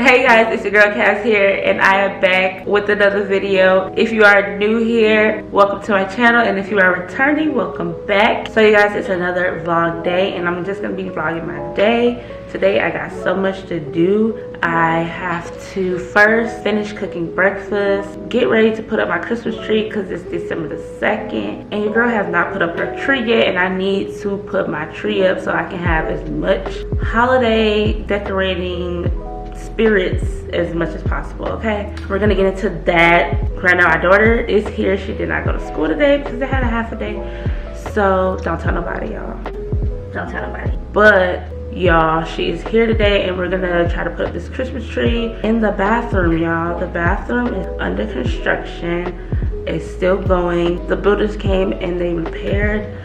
Hey guys, it's your girl Cass here, and I am back with another video. If you are new here, welcome to my channel, and if you are returning, welcome back. So you guys, it's another vlog day, and I'm just gonna be vlogging my day. Today I got so much to do. I have to first finish cooking breakfast, get ready to put up my Christmas tree because it's December the 2nd, and your girl has not put up her tree yet, and I need to put my tree up so I can have as much holiday decorating spirits as much as possible. Okay, we're gonna get into that right now. Our daughter is here. She did not go to school today because they had a half a day, so don't tell nobody, y'all. Don't tell nobody. But y'all, she is here today, and we're gonna try to put up this Christmas tree in the bathroom. Y'all, the bathroom is under construction. It's still going. The builders came and they repaired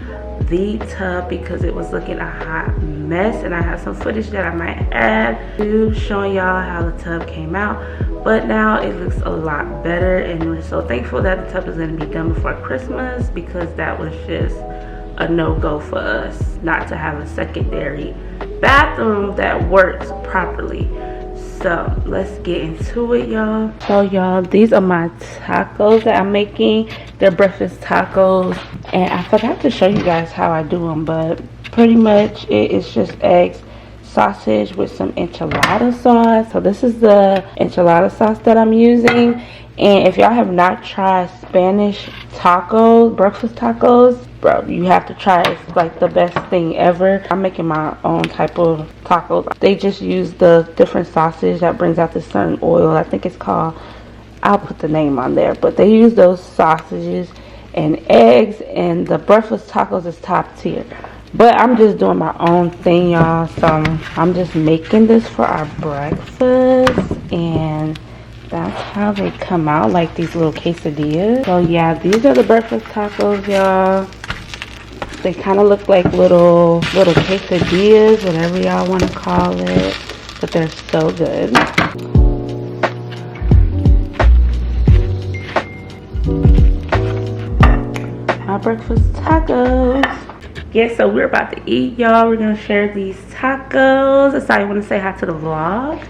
the tub because it was looking a hot mess, and I have some footage that I might add to showing y'all how the tub came out. But now it looks a lot better, and we're so thankful that the tub is going to be done before Christmas, because that was just a no-go for us not to have a secondary bathroom that works properly. So let's get into it, y'all. So y'all, these are my tacos that I'm making. They're breakfast tacos, and I forgot to show you guys how I do them, but pretty much it is just eggs, sausage with some enchilada sauce. So this is the enchilada sauce that I'm using. And if y'all have not tried Spanish tacos, breakfast tacos, bro, you have to try it. It's like the best thing ever. I'm making my own type of tacos. They just use the different sausage that brings out this certain oil. I think it's called, I'll put the name on there, but they use those sausages and eggs, and the breakfast tacos is top tier. But I'm just doing my own thing, y'all. So I'm just making this for our breakfast, and that's how they come out, like these little quesadillas. So yeah, these are the breakfast tacos, y'all. They kind of look like little quesadillas, whatever y'all want to call it, but they're so good. My breakfast tacos. Yeah, so we're about to eat, y'all. We're gonna share these tacos. So I want to say hi to the vlog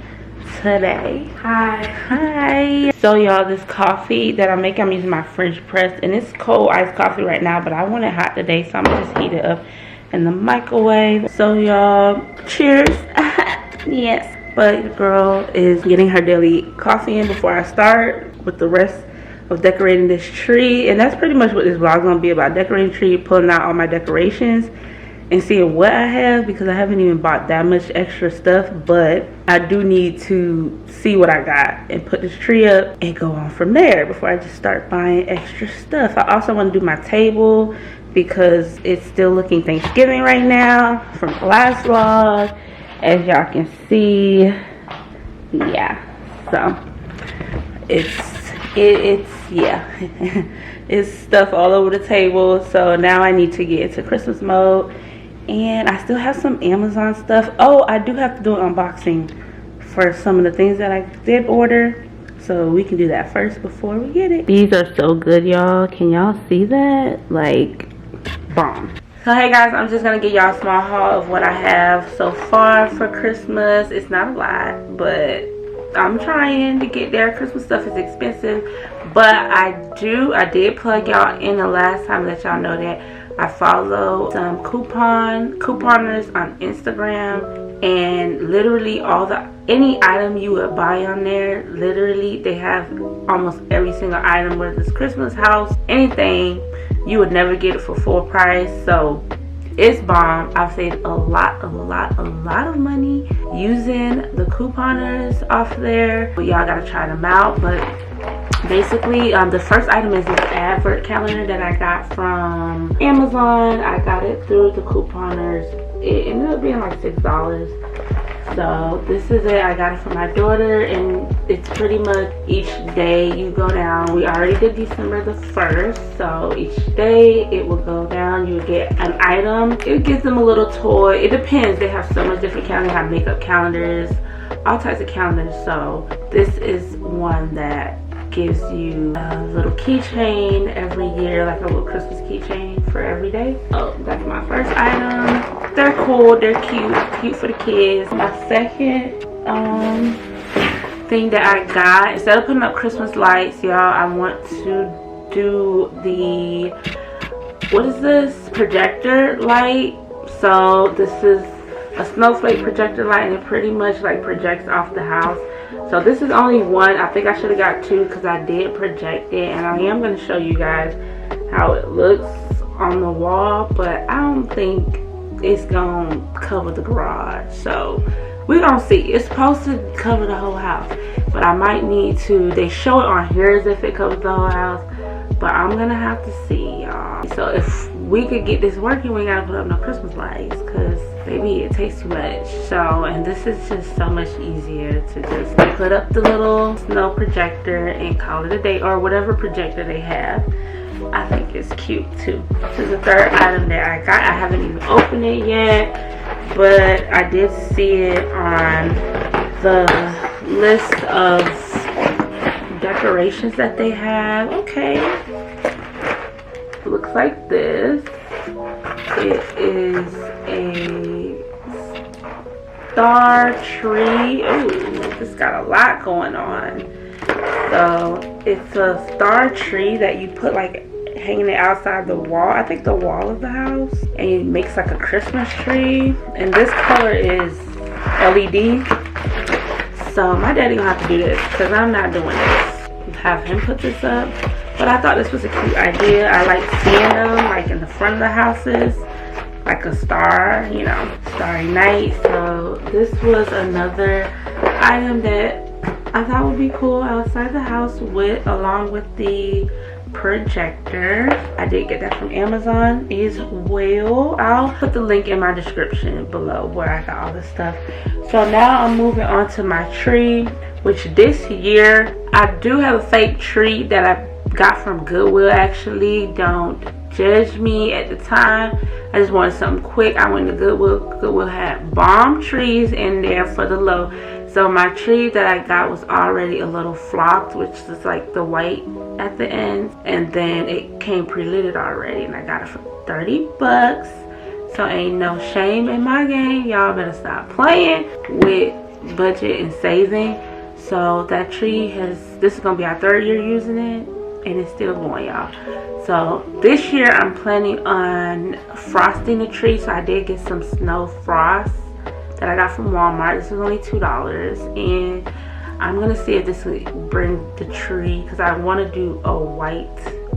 today. Hi. So y'all, this coffee that I'm making, I'm using my French press, and it's cold iced coffee right now, but I want it hot today, so I'm gonna just heat it up in the microwave. So y'all, cheers. Yes, but the girl is getting her daily coffee in before I start with the rest of decorating this tree, and that's pretty much what this vlog is gonna be about: decorating tree, pulling out all my decorations and seeing what I have, because I haven't even bought that much extra stuff, but I do need to see what I got and put this tree up and go on from there before I just start buying extra stuff. I also want to do my table because it's still looking Thanksgiving right now from the last vlog, as y'all can see. Yeah, so it's stuff all over the table. So now I need to get into Christmas mode, and I still have some Amazon stuff. Oh, I do have to do an unboxing for some of the things that I did order, so we can do that first before we get it. These are so good, y'all. Can y'all see that? Like, bomb. So hey guys, I'm just gonna give y'all a small haul of what I have so far for Christmas. It's not a lot, but I'm trying to get there. Christmas stuff is expensive, but I did plug y'all in the last time, let y'all know that I follow some couponers on Instagram, and literally any item you would buy on there, literally they have almost every single item, whether it's Christmas, house, anything, you would never get it for full price. So it's bomb. I've saved a lot of money using the couponers off there, but y'all gotta try them out. But basically, the first item is this advert calendar that I got from Amazon. I got it through the couponers. It ended up being like $6. So this is it. I got it for my daughter, and it's pretty much each day you go down. We already did December the 1st, so each day it will go down. You get an item. It gives them a little toy. It depends. They have so much different calendars. They have makeup calendars, all types of calendars. So this is one that gives you a little keychain every year, like a little Christmas keychain for every day. So that's my first item. They're cool, they're cute for the kids. My second thing that I got, instead of putting up Christmas lights, y'all, I want to do the, what is this, projector light. So this is a snowflake projector light, and it pretty much like projects off the house. So this is only one. I think I should have got two because I did project it, and I am going to show you guys how it looks on the wall, but I don't think it's gonna cover the garage, so we're gonna see. It's supposed to cover the whole house, but I might need to, they show it on here as if it covers the whole house, but I'm gonna have to see, y'all. So if we could get this working, we gotta put up no Christmas lights, because baby, it takes too much. So, and this is just so much easier to just put up the little snow projector and call it a day, or whatever projector they have. I think it's cute too. This is the third item that I got. I haven't even opened it yet, but I did see it on the list of decorations that they have. Okay, looks like this. It is a star tree. Ooh, this got a lot going on. So it's a star tree that you put like hanging it outside the wall, I think the wall of the house, and it makes like a Christmas tree. And this color is LED. So my daddy gonna have to do this because I'm not doing this. Have him put this up. But I thought this was a cute idea. I like seeing them like in the front of the houses, like a star, you know, starry night. So this was another item that I thought would be cool outside the house with, along with the projector. I did get that from Amazon as well. I'll put the link in my description below where I got all this stuff. So now I'm moving on to my tree, which this year I do have a fake tree that I got from Goodwill. Actually, don't judge me. At the time I just wanted something quick. I went to Goodwill. Goodwill had bomb trees in there for the low. So my tree that I got was already a little flocked, which is like the white at the end, and then it came pre-litted already, and I got it for 30 bucks. So ain't no shame in my game. Y'all better stop playing with budget and saving. So that tree this is gonna be our third year using it, and it's still going, y'all. So this year I'm planning on frosting the tree. So I did get some snow frost that I got from Walmart. This was only $2, and I'm gonna see if this would bring the tree, because I want to do a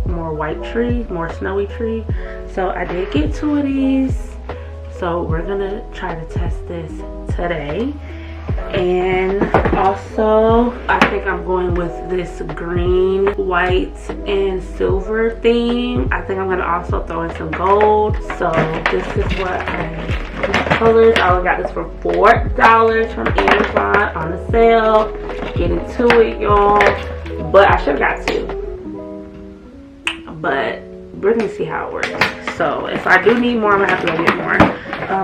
more white tree, more snowy tree. So I did get 2 of these, so we're gonna try to test this today. And also I think I'm going with this green, white, and silver theme. I think I'm gonna also throw in some gold. So this is what colors. I only got this for $4 from Amazon on the sale. Get into it, y'all. But I should have got 2, but we're gonna see how it works. So if I do need more, I'm gonna have to go get more.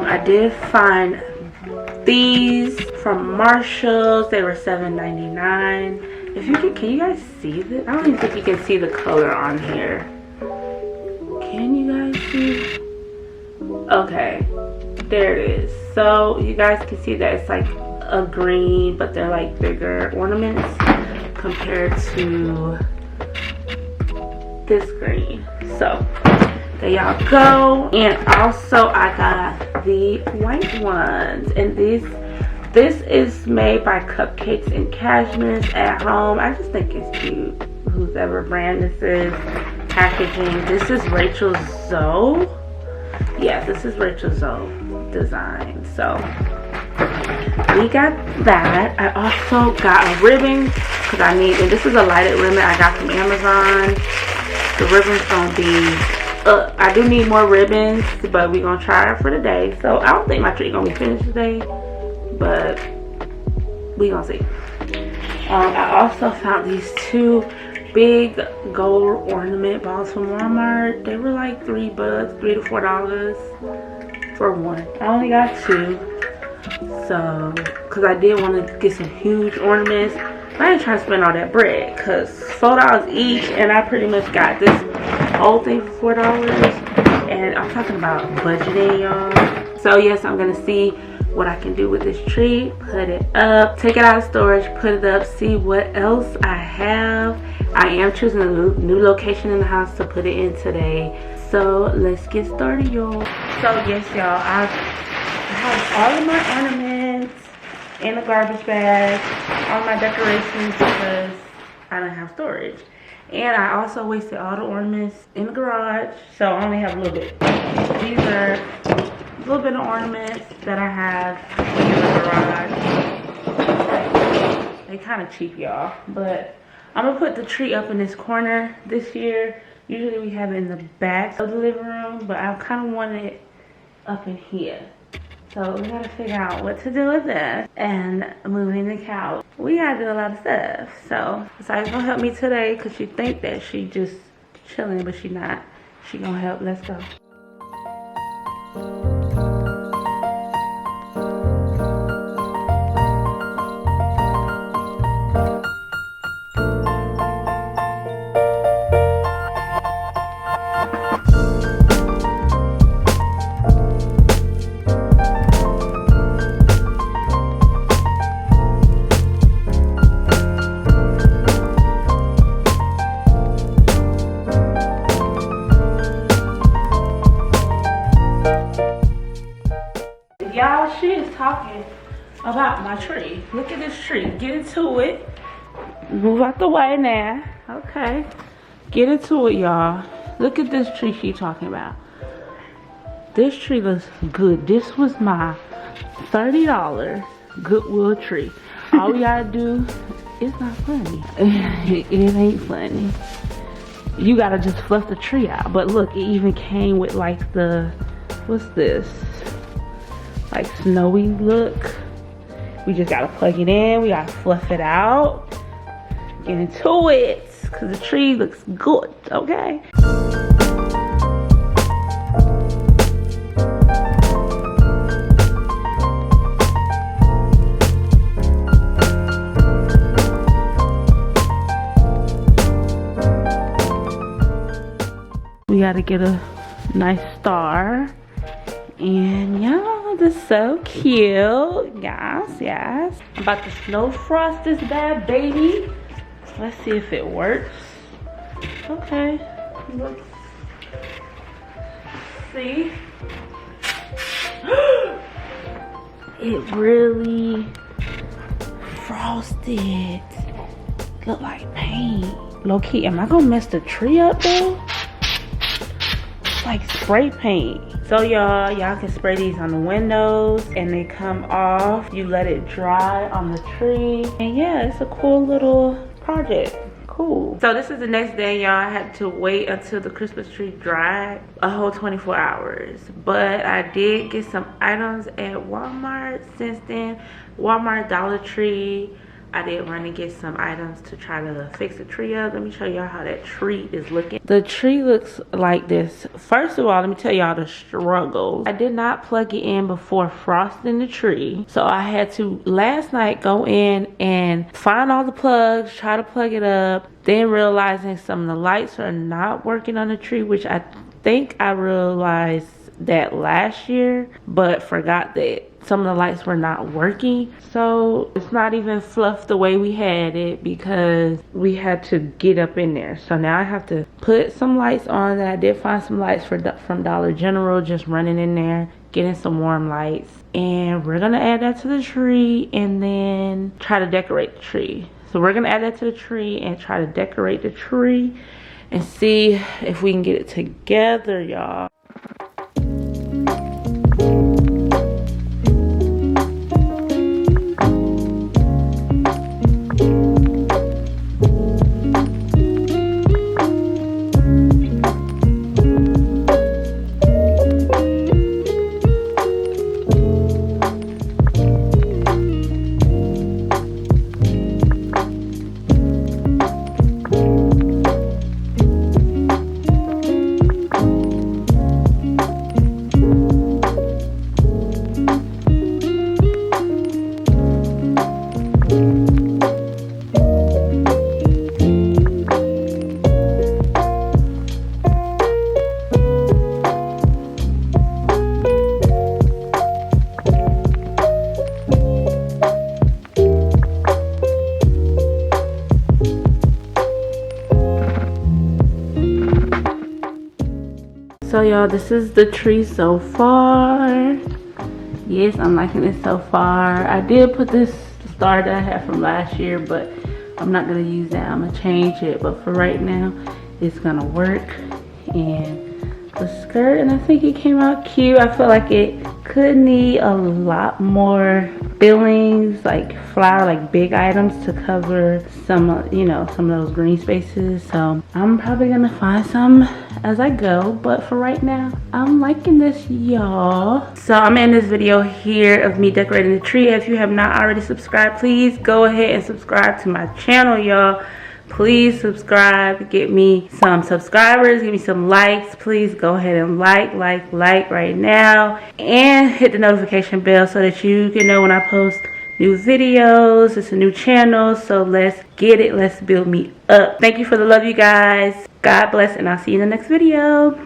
I did find these from Marshalls. They were $7.99. If you can you guys see this? I don't even think you can see the color on here. Can you guys see? Okay, there it is. So you guys can see that it's like a green, but they're like bigger ornaments compared to this green. So there y'all go. And also I got the white ones, and this is made by Cupcakes and Cashmere's at Home. I just think it's cute, whoever brand this is. Packaging, this is Rachel Zoe. Yeah, this is Rachel Zoe design. So we got that. I also got a ribbon because I need, and this is a lighted ribbon I got from Amazon. The ribbon's gonna be I do need more ribbons, but we're gonna try it for today. So I don't think my tree gonna be finished today, but we gonna see. I also found these 2 big gold ornament balls from Walmart. They were like $3 to $4 for one. I only got 2, so because I did want to get some huge ornaments. I ain't trying to spend all that bread, because $4 each, and I pretty much got this whole thing for $4. And I'm talking about budgeting, y'all. So yes, I'm gonna see what I can do with this tree, put it up, take it out of storage, put it up, see what else I have. I am choosing a new location in the house to put it in today. So let's get started, y'all. So yes, y'all, I have all of my ornaments in a garbage bag, all my decorations, because I don't have storage. And I also wasted all the ornaments in the garage, so I only have a little bit. These are a little bit of ornaments that I have in the garage. They kind of cheap, y'all, but I'm gonna put the tree up in this corner this year. Usually we have it in the back of the living room, but I kind of want it up in here. So we gotta figure out what to do with this. And moving the couch, we gotta do a lot of stuff. So Saya's gonna help me today because she think that she just chilling, but she not. She gonna help. Let's go. Y'all, she is talking about my tree. Look at this tree. Get into it. Move out the way now. Okay. Get into it, y'all. Look at this tree she talking about. This tree looks good. This was my $30 Goodwill tree. All we gotta do, it's not funny. It ain't funny. You gotta just fluff the tree out. But look, it even came with like the, what's this? Like snowy look. We just gotta plug it in. We gotta fluff it out. Get into it, cause the tree looks good, okay? We gotta get a nice star. And y'all, this is so cute. Yes. I'm about to snow frost this bad baby. Let's see if it works. Okay. Let's see. It really frosted. Look like paint. Low key, am I gonna mess the tree up though? It's like spray paint. So y'all can spray these on the windows and they come off. You let it dry on the tree. And yeah, it's a cool little project. Cool. So this is the next day, y'all. I had to wait until the Christmas tree dried, a whole 24 hours. But I did get some items at Walmart since then. Walmart, Dollar Tree. I did run and get some items to try to fix the tree up. Let me show y'all how that tree is looking. The tree looks like this. First of all, let me tell y'all the struggles. I did not plug it in before frosting the tree. So I had to, last night, go in and find all the plugs, try to plug it up. Then realizing some of the lights are not working on the tree, which I think I realized that last year, but forgot that some of the lights were not working. So it's not even fluffed the way we had it because we had to get up in there. So now I have to put some lights on that. I did find some lights from Dollar General, just running in there, getting some warm lights. And we're gonna add that to the tree and then try to decorate the tree. So we're gonna add that to the tree and try to decorate the tree and see if we can get it together, y'all. y'all, this is the tree so far. Yes, I'm liking it so far. I did put this star that I had from last year, but I'm not gonna use that. I'm gonna change it, but for right now it's gonna work. And the skirt, and I think it came out cute. I feel like it could need a lot more fillings, like flower, like big items to cover some, you know, some of those green spaces. So I'm probably gonna find some as I go, but for right now I'm liking this, y'all. So I'm in this video here of me decorating the tree. If you have not already subscribed, please go ahead and subscribe to my channel, y'all. Please subscribe, get me some subscribers, give me some likes. Please go ahead and like right now, and hit the notification bell so that you can know when I post new videos. It's a new channel, so let's get it. Let's build me up. Thank you for the love, you guys. God bless, and I'll see you in the next video.